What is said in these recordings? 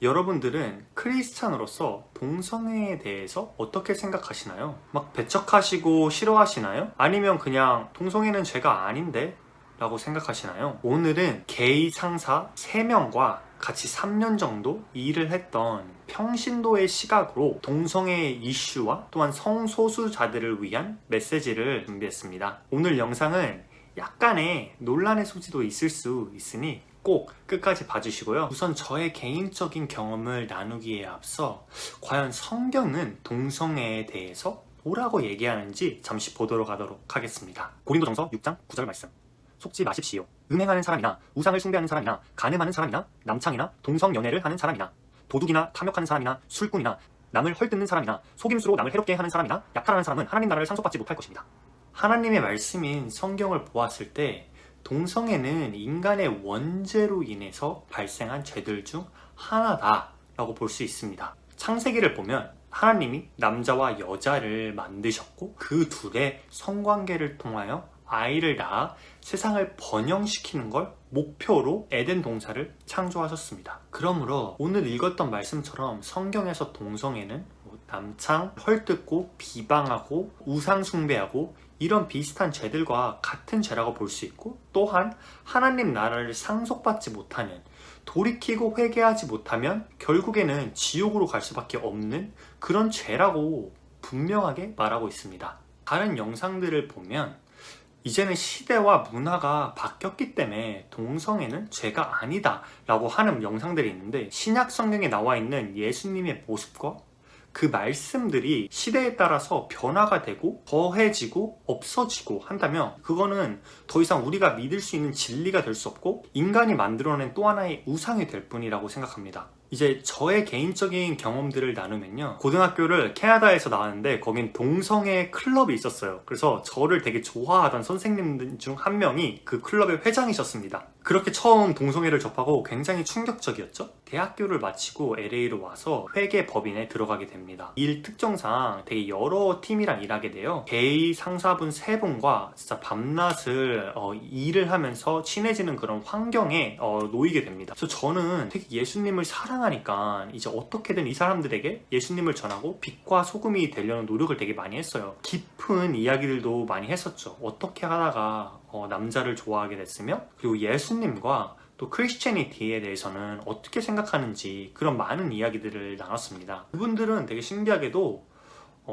여러분들은 크리스찬으로서 동성애에 대해서 어떻게 생각하시나요? 막 배척하시고 싫어하시나요? 아니면 그냥 동성애는 죄가 아닌데? 라고 생각하시나요? 오늘은 게이 상사 3명과 같이 3년 정도 일을 했던 평신도의 시각으로 동성애 이슈와 또한 성소수자들을 위한 메시지를 준비했습니다. 오늘 영상은 약간의 논란의 소지도 있을 수 있으니 꼭 끝까지 봐주시고요. 우선 저의 개인적인 경험을 나누기에 앞서 과연 성경은 동성애에 대해서 뭐라고 얘기하는지 잠시 보도록 하겠습니다. 고린도전서 6장 9절 말씀. 속지 마십시오. 음행하는 사람이나 우상을 숭배하는 사람이나 간음하는 사람이나 남창이나 동성연애를 하는 사람이나 도둑이나 탐욕하는 사람이나 술꾼이나 남을 헐뜯는 사람이나 속임수로 남을 해롭게 하는 사람이나 약탈하는 사람은 하나님 나라를 상속받지 못할 것입니다. 하나님의 말씀인 성경을 보았을 때 동성애는 인간의 원죄로 인해서 발생한 죄들 중 하나다라고 볼 수 있습니다. 창세기를 보면 하나님이 남자와 여자를 만드셨고 그 둘의 성관계를 통하여 아이를 낳아 세상을 번영시키는 걸 목표로 에덴 동산을 창조하셨습니다. 그러므로 오늘 읽었던 말씀처럼 성경에서 동성애는 남창, 헐뜯고 비방하고 우상 숭배하고 이런 비슷한 죄들과 같은 죄라고 볼 수 있고, 또한 하나님 나라를 상속받지 못하는, 돌이키고 회개하지 못하면 결국에는 지옥으로 갈 수밖에 없는 그런 죄라고 분명하게 말하고 있습니다. 다른 영상들을 보면 이제는 시대와 문화가 바뀌었기 때문에 동성애는 죄가 아니다 라고 하는 영상들이 있는데, 신약 성경에 나와 있는 예수님의 모습과 그 말씀들이 시대에 따라서 변화가 되고 더해지고 없어지고 한다면 그거는 더 이상 우리가 믿을 수 있는 진리가 될 수 없고 인간이 만들어낸 또 하나의 우상이 될 뿐이라고 생각합니다. 이제 저의 개인적인 경험들을 나누면요, 고등학교를 캐나다에서 나왔는데 거긴 동성애 클럽이 있었어요. 그래서 저를 되게 좋아하던 선생님들 중 한 명이 그 클럽의 회장이셨습니다. 그렇게 처음 동성애를 접하고 굉장히 충격적이었죠. 대학교를 마치고 LA로 와서 회계법인에 들어가게 됩니다. 일 특정상 되게 여러 팀이랑 일하게 돼요. 게이 상사분 3분과 진짜 밤낮을 일을 하면서 친해지는 그런 환경에 놓이게 됩니다. 그래서 저는 되게 예수님을 사랑하니까 이제 어떻게든 이 사람들에게 예수님을 전하고 빛과 소금이 되려는 노력을 되게 많이 했어요. 깊은 이야기들도 많이 했었죠. 어떻게 하다가 남자를 좋아하게 됐으며, 그리고 예수님과 또 크리스채니티에 대해서는 어떻게 생각하는지 그런 많은 이야기들을 나눴습니다. 그분들은 되게 신기하게도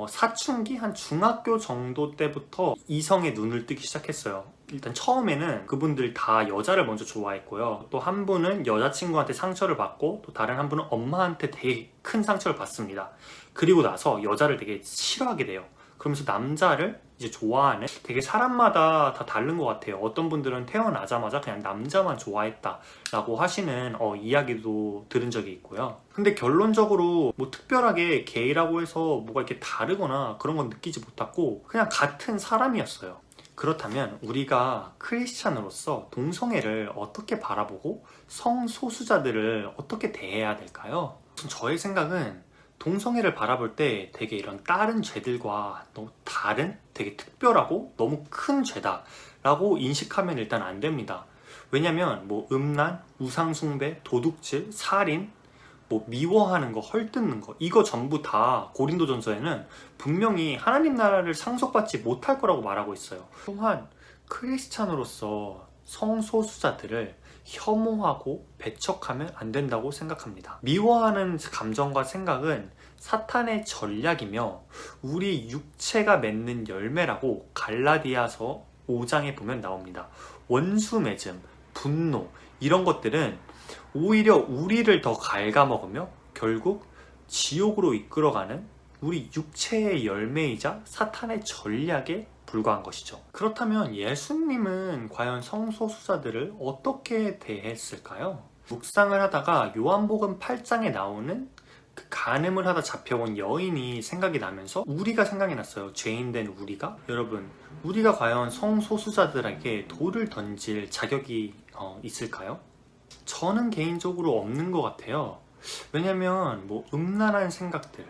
사춘기 한 중학교 정도 때부터 이성의 눈을 뜨기 시작했어요. 일단 처음에는 그분들 다 여자를 먼저 좋아했고요. 또 한 분은 여자친구한테 상처를 받고, 또 다른 한 분은 엄마한테 되게 큰 상처를 받습니다. 그리고 나서 여자를 되게 싫어하게 돼요. 그러면서 남자를 이제 좋아하는, 되게 사람마다 다 다른 것 같아요. 어떤 분들은 태어나자마자 그냥 남자만 좋아했다 라고 하시는 이야기도 들은 적이 있고요. 근데 결론적으로 뭐 특별하게 게이라고 해서 뭐가 이렇게 다르거나 그런 건 느끼지 못했고 그냥 같은 사람이었어요. 그렇다면 우리가 크리스찬으로서 동성애를 어떻게 바라보고 성소수자들을 어떻게 대해야 될까요? 저의 생각은 동성애를 바라볼 때 되게 이런 다른 죄들과 너무 다른, 되게 특별하고 너무 큰 죄다 라고 인식하면 일단 안 됩니다. 왜냐면 뭐 음란, 우상숭배, 도둑질, 살인, 뭐 미워하는 거, 헐뜯는 거, 이거 전부 다 고린도전서에는 분명히 하나님 나라를 상속받지 못할 거라고 말하고 있어요. 또한 크리스찬으로서 성소수자들을 혐오하고 배척하면 안 된다고 생각합니다. 미워하는 감정과 생각은 사탄의 전략이며 우리 육체가 맺는 열매라고 갈라디아서 5장에 보면 나옵니다. 원수 맺음, 분노, 이런 것들은 오히려 우리를 더 갉아먹으며 결국 지옥으로 이끌어가는 우리 육체의 열매이자 사탄의 전략에 불과한 것이죠. 그렇다면 예수님은 과연 성소수자들을 어떻게 대했을까요? 묵상을 하다가 요한복음 8장에 나오는 그 간음을 하다 잡혀온 여인이 생각이 나면서 우리가 생각이 났어요. 죄인된 우리가. 여러분, 우리가 과연 성소수자들에게 돌을 던질 자격이 있을까요? 저는 개인적으로 없는 것 같아요. 왜냐면 뭐 음란한 생각들,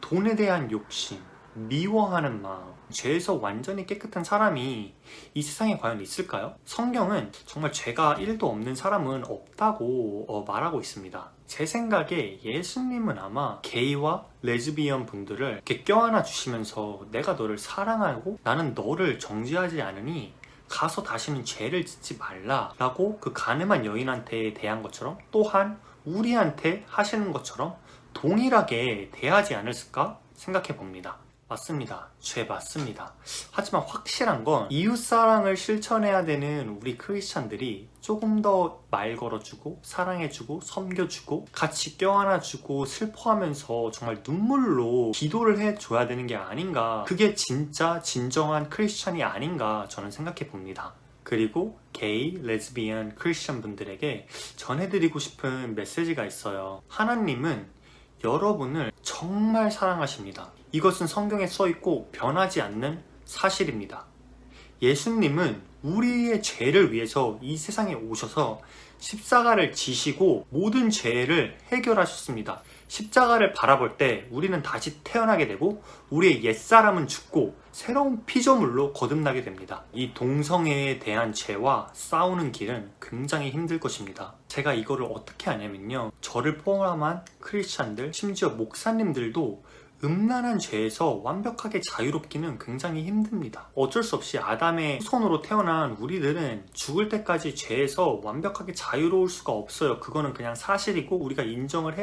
돈에 대한 욕심, 미워하는 마음, 죄에서 완전히 깨끗한 사람이 이 세상에 과연 있을까요? 성경은 정말 죄가 1도 없는 사람은 없다고 말하고 있습니다. 제 생각에 예수님은 아마 게이와 레즈비언 분들을 이렇게 껴안아 주시면서 내가 너를 사랑하고 나는 너를 정죄하지 않으니 가서 다시는 죄를 짓지 말라 라고 그 가늠한 여인한테 대한 것처럼 또한 우리한테 하시는 것처럼 동일하게 대하지 않았을까 생각해 봅니다. 맞습니다. 죄 맞습니다. 하지만 확실한 건 이웃사랑을 실천해야 되는 우리 크리스찬들이 조금 더 말 걸어주고 사랑해주고 섬겨주고 같이 껴안아주고 슬퍼하면서 정말 눈물로 기도를 해줘야 되는 게 아닌가, 그게 진짜 진정한 크리스찬이 아닌가 저는 생각해 봅니다. 그리고 게이, 레즈비언 크리스찬 분들에게 전해드리고 싶은 메시지가 있어요. 하나님은 여러분을 정말 사랑하십니다. 이것은 성경에 써있고 변하지 않는 사실입니다. 예수님은 우리의 죄를 위해서 이 세상에 오셔서 십자가를 지시고 모든 죄를 해결하셨습니다. 십자가를 바라볼 때 우리는 다시 태어나게 되고 우리의 옛사람은 죽고 새로운 피조물로 거듭나게 됩니다. 이 동성애에 대한 죄와 싸우는 길은 굉장히 힘들 것입니다. 제가 이거를 어떻게 아냐면요, 저를 포함한 크리스찬들, 심지어 목사님들도 음란한 죄에서 완벽하게 자유롭기는 굉장히 힘듭니다. 어쩔 수 없이 아담의 후손으로 태어난 우리들은 죽을 때까지 죄에서 완벽하게 자유로울 수가 없어요. 그거는 그냥 사실이고 우리가 인정을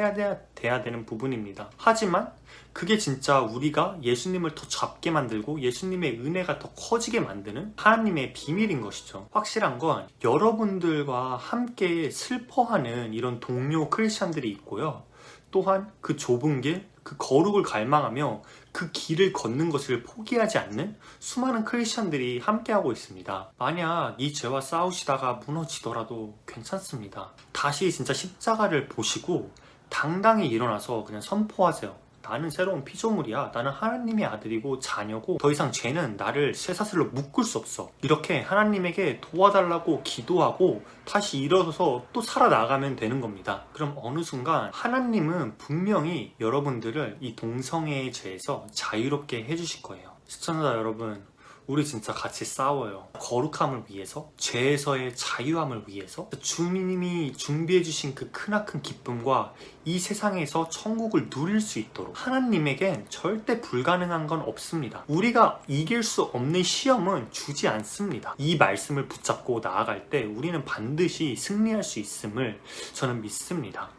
돼야 되는 부분입니다. 하지만 그게 진짜 우리가 예수님을 더 잡게 만들고 예수님의 은혜가 더 커지게 만드는 하나님의 비밀인 것이죠. 확실한 건 여러분들과 함께 슬퍼하는 이런 동료 크리스찬들이 있고요. 또한 그 좁은 길, 그 거룩을 갈망하며 그 길을 걷는 것을 포기하지 않는 수많은 크리스찬들이 함께하고 있습니다. 만약 이 죄와 싸우시다가 무너지더라도 괜찮습니다. 다시 진짜 십자가를 보시고 당당히 일어나서 그냥 선포하세요. 나는 새로운 피조물이야. 나는 하나님의 아들이고 자녀고 더 이상 죄는 나를 쇠사슬로 묶을 수 없어. 이렇게 하나님에게 도와달라고 기도하고 다시 일어서서 또 살아나가면 되는 겁니다. 그럼 어느 순간 하나님은 분명히 여러분들을 이 동성애의 죄에서 자유롭게 해주실 거예요. 시청자 여러분, 우리 진짜 같이 싸워요. 거룩함을 위해서, 죄에서의 자유함을 위해서, 주님이 준비해주신 그 크나큰 기쁨과 이 세상에서 천국을 누릴 수 있도록 하나님에겐 절대 불가능한 건 없습니다. 우리가 이길 수 없는 시험은 주지 않습니다. 이 말씀을 붙잡고 나아갈 때 우리는 반드시 승리할 수 있음을 저는 믿습니다.